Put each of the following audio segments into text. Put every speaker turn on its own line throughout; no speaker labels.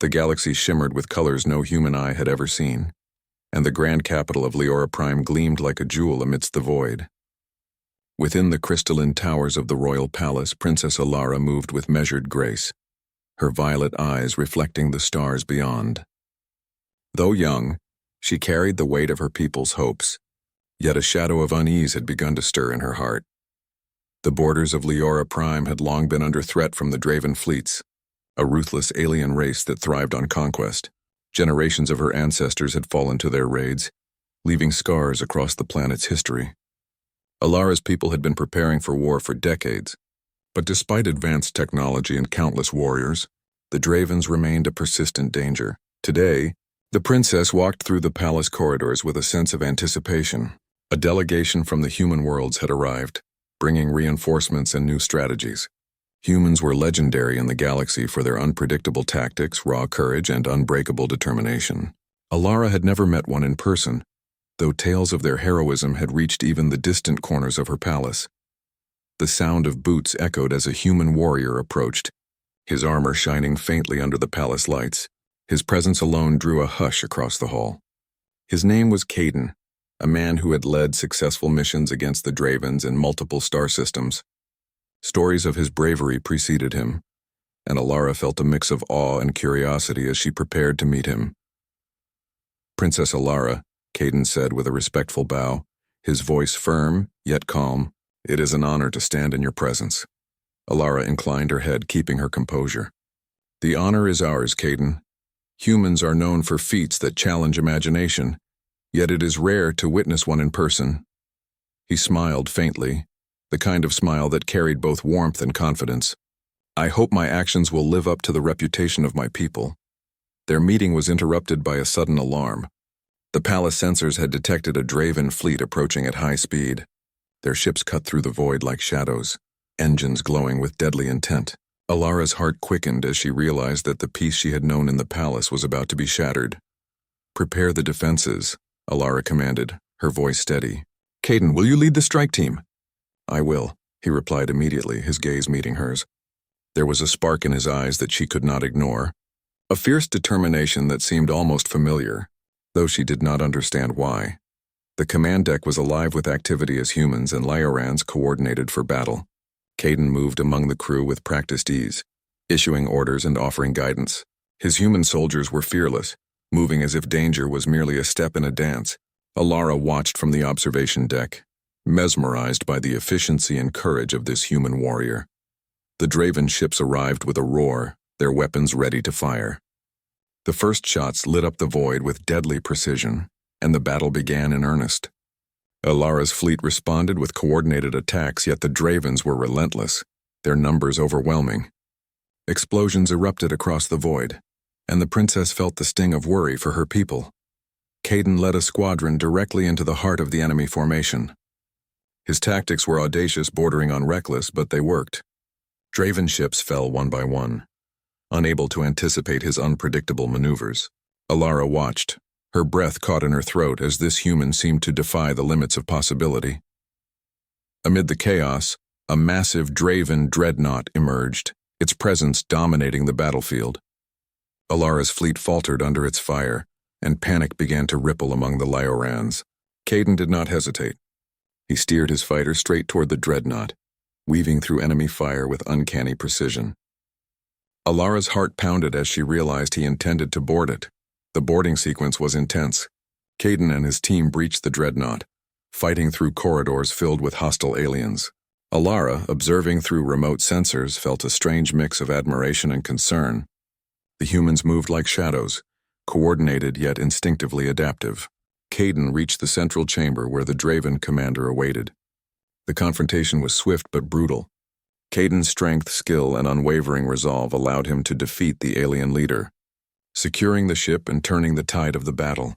The galaxy shimmered with colors no human eye had ever seen, and the grand capital of Leora Prime gleamed like a jewel amidst the void. Within the crystalline towers of the royal palace, Princess Alara moved with measured grace, her violet eyes reflecting the stars beyond. Though young, she carried the weight of her people's hopes, yet a shadow of unease had begun to stir in her heart. The borders of Leora Prime had long been under threat from the Draven fleets, a ruthless alien race that thrived on conquest. Generations of her ancestors had fallen to their raids, leaving scars across the planet's history. Alara's people had been preparing for war for decades, but despite advanced technology and countless warriors, the Dravens remained a persistent danger. Today, the princess walked through the palace corridors with a sense of anticipation. A delegation from the human worlds had arrived, bringing reinforcements and new strategies. Humans were legendary in the galaxy for their unpredictable tactics, raw courage, and unbreakable determination. Alara had never met one in person, though tales of their heroism had reached even the distant corners of her palace. The sound of boots echoed as a human warrior approached, his armor shining faintly under the palace lights. His presence alone drew a hush across the hall. His name was Caden, a man who had led successful missions against the Dravens in multiple star systems. Stories of his bravery preceded him, and Alara felt a mix of awe and curiosity as she prepared to meet him. "Princess Alara," Caden said with a respectful bow, his voice firm yet calm, "it is an honor to stand in your presence." Alara inclined her head, keeping her composure. "The honor is ours, Caden. Humans are known for feats that challenge imagination, yet it is rare to witness one in person." He smiled faintly, the kind of smile that carried both warmth and confidence. "I hope my actions will live up to the reputation of my people." Their meeting was interrupted by a sudden alarm. The palace sensors had detected a Draven fleet approaching at high speed. Their ships cut through the void like shadows, engines glowing with deadly intent. Alara's heart quickened as she realized that the peace she had known in the palace was about to be shattered. "Prepare the defenses," Alara commanded, her voice steady. "Caden, will you lead the strike team?" "I will," he replied immediately, his gaze meeting hers. There was a spark in his eyes that she could not ignore, a fierce determination that seemed almost familiar, though she did not understand why. The command deck was alive with activity as humans and Liorans coordinated for battle. Caden moved among the crew with practiced ease, issuing orders and offering guidance. His human soldiers were fearless, moving as if danger was merely a step in a dance. Alara watched from the observation deck, mesmerized by the efficiency and courage of this human warrior. The Draven ships arrived with a roar, their weapons ready to fire. The first shots lit up the void with deadly precision, and the battle began in earnest. Alara's fleet responded with coordinated attacks, yet the Dravens were relentless, their numbers overwhelming. Explosions erupted across the void, and the princess felt the sting of worry for her people. Caden led a squadron directly into the heart of the enemy formation. His tactics were audacious, bordering on reckless, but they worked. Draven ships fell one by one, unable to anticipate his unpredictable maneuvers. Alara watched, her breath caught in her throat as this human seemed to defy the limits of possibility. Amid the chaos, a massive Draven dreadnought emerged, its presence dominating the battlefield. Alara's fleet faltered under its fire, and panic began to ripple among the Liorans. Caden did not hesitate. He steered his fighter straight toward the dreadnought, weaving through enemy fire with uncanny precision. Alara's heart pounded as she realized he intended to board it. The boarding sequence was intense. Caden and his team breached the dreadnought, fighting through corridors filled with hostile aliens. Alara, observing through remote sensors, felt a strange mix of admiration and concern. The humans moved like shadows, coordinated yet instinctively adaptive. Caden reached the central chamber where the Draven commander awaited. The confrontation was swift but brutal. Caden's strength, skill, and unwavering resolve allowed him to defeat the alien leader, securing the ship and turning the tide of the battle.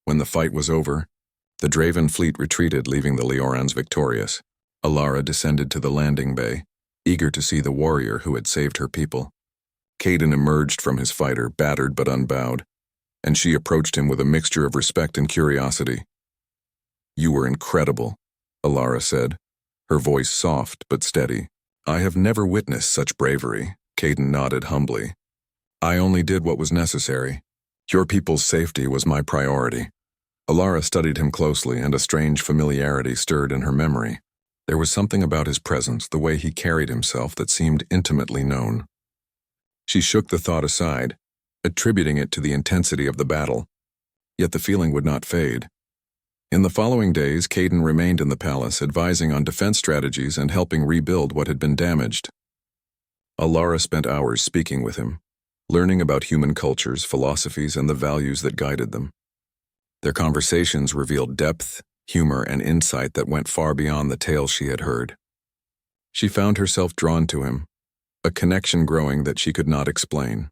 When the fight was over, the Draven fleet retreated, leaving the Liorans victorious. Alara descended to the landing bay, eager to see the warrior who had saved her people. Caden emerged from his fighter, battered but unbowed, and she approached him with a mixture of respect and curiosity. "You were incredible," Alara said, her voice soft but steady. "I have never witnessed such bravery," Caden nodded humbly. I only did what was necessary. Your people's safety was my priority. Alara studied him closely, and a strange familiarity stirred in her memory. There was something about his presence, the way he carried himself, that seemed intimately known. She shook the thought aside, attributing it to the intensity of the battle. Yet the feeling would not fade. In the following days, Caden remained in the palace, advising on defense strategies and helping rebuild what had been damaged. Alara spent hours speaking with him, learning about human cultures, philosophies, and the values that guided them. Their conversations revealed depth, humor, and insight that went far beyond the tales she had heard. She found herself drawn to him, a connection growing that she could not explain.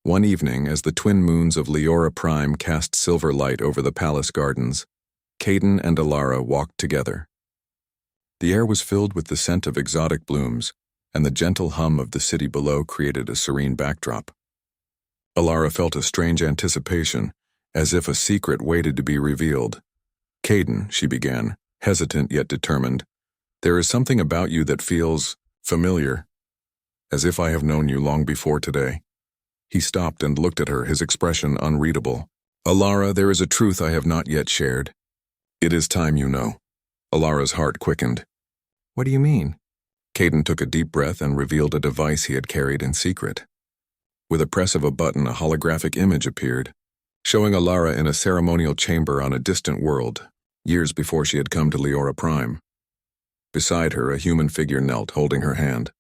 One evening, as the twin moons of Leora Prime cast silver light over the palace gardens, Caden and Alara walked together. The air was filled with the scent of exotic blooms, and the gentle hum of the city below created a serene backdrop. Alara felt a strange anticipation, as if a secret waited to be revealed. "Caden," she began, hesitant yet determined, "there is something about you that feels familiar, as if I have known you long before today." He stopped and looked at her, his expression unreadable. "Alara, there is a truth I have not yet shared. It is time you know." Alara's heart quickened. "What do you mean?" Caden took a deep breath and revealed a device he had carried in secret. With a press of a button, a holographic image appeared, showing Alara in a ceremonial chamber on a distant world, years before she had come to Leora Prime. Beside her, a human figure knelt, holding her hand.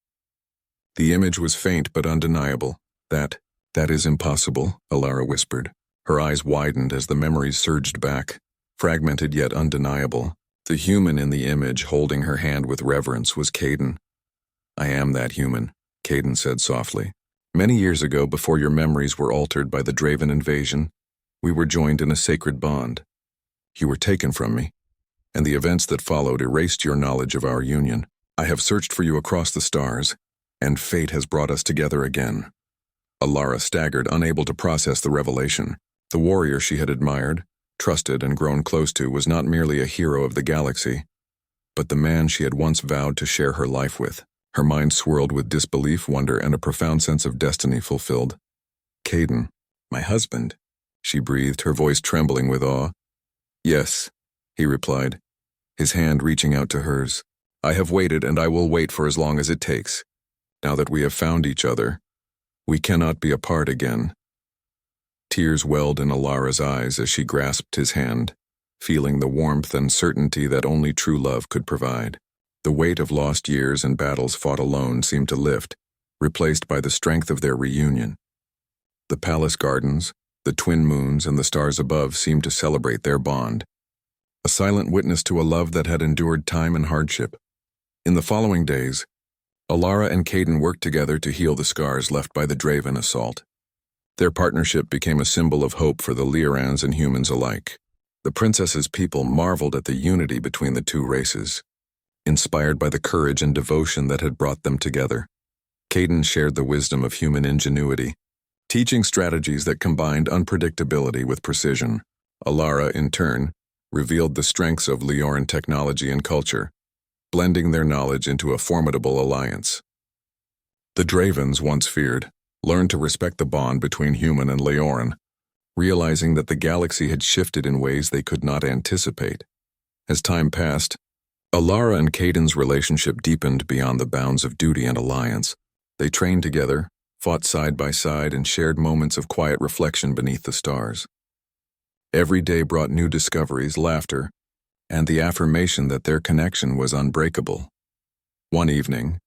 The image was faint but undeniable. That is impossible," Alara whispered. Her eyes widened as the memories surged back, fragmented yet undeniable. The human in the image, holding her hand with reverence, was Caden. "I am that human," Caden said softly. "Many years ago, before your memories were altered by the Draven invasion, we were joined in a sacred bond. You were taken from me, and the events that followed erased your knowledge of our union. I have searched for you across the stars, and fate has brought us together again." Alara staggered, unable to process the revelation. The warrior she had admired, trusted, and grown close to was not merely a hero of the galaxy, but the man she had once vowed to share her life with. Her mind swirled with disbelief, wonder, and a profound sense of destiny fulfilled. "Caden, my husband," she breathed, her voice trembling with awe. "Yes," he replied, his hand reaching out to hers. "I have waited, and I will wait for as long as it takes. Now that we have found each other, we cannot be apart again." Tears welled in Alara's eyes as she grasped his hand, feeling the warmth and certainty that only true love could provide. The weight of lost years and battles fought alone seemed to lift, replaced by the strength of their reunion. The palace gardens, the twin moons, and the stars above seemed to celebrate their bond, a silent witness to a love that had endured time and hardship. In the following days, Alara and Caden worked together to heal the scars left by the Draven assault. Their partnership became a symbol of hope for the Leorans and humans alike. The princess's people marveled at the unity between the two races, inspired by the courage and devotion that had brought them together. Caden shared the wisdom of human ingenuity, teaching strategies that combined unpredictability with precision. Alara, in turn, revealed the strengths of Leoran technology and culture, blending their knowledge into a formidable alliance. The Dravens, once feared, learned to respect the bond between human and Leoran, realizing that the galaxy had shifted in ways they could not anticipate. As time passed, Alara and Caden's relationship deepened beyond the bounds of duty and alliance. They trained together, fought side by side, and shared moments of quiet reflection beneath the stars. Every day brought new discoveries, laughter, and the affirmation that their connection was unbreakable. One evening,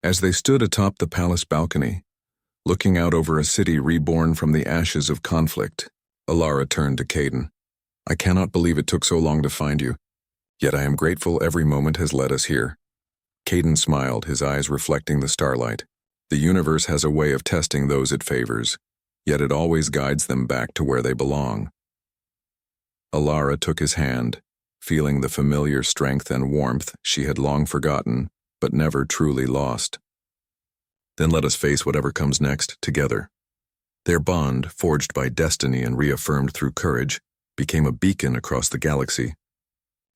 as they stood atop the palace balcony, looking out over a city reborn from the ashes of conflict, Alara turned to Caden. "I cannot believe it took so long to find you, yet I am grateful every moment has led us here." Caden smiled, his eyes reflecting the starlight. The universe has a way of testing those it favors, yet it always guides them back to where they belong. Alara took his hand, feeling the familiar strength and warmth she had long forgotten, but never truly lost. "Then let us face whatever comes next, together." Their bond, forged by destiny and reaffirmed through courage, became a beacon across the galaxy.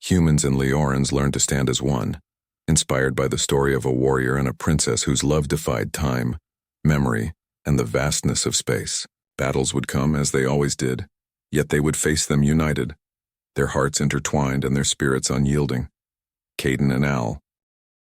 Humans and Leorans learned to stand as one, inspired by the story of a warrior and a princess whose love defied time, memory, and the vastness of space. Battles would come, as they always did, yet they would face them united, their hearts intertwined and their spirits unyielding. Caden and Al,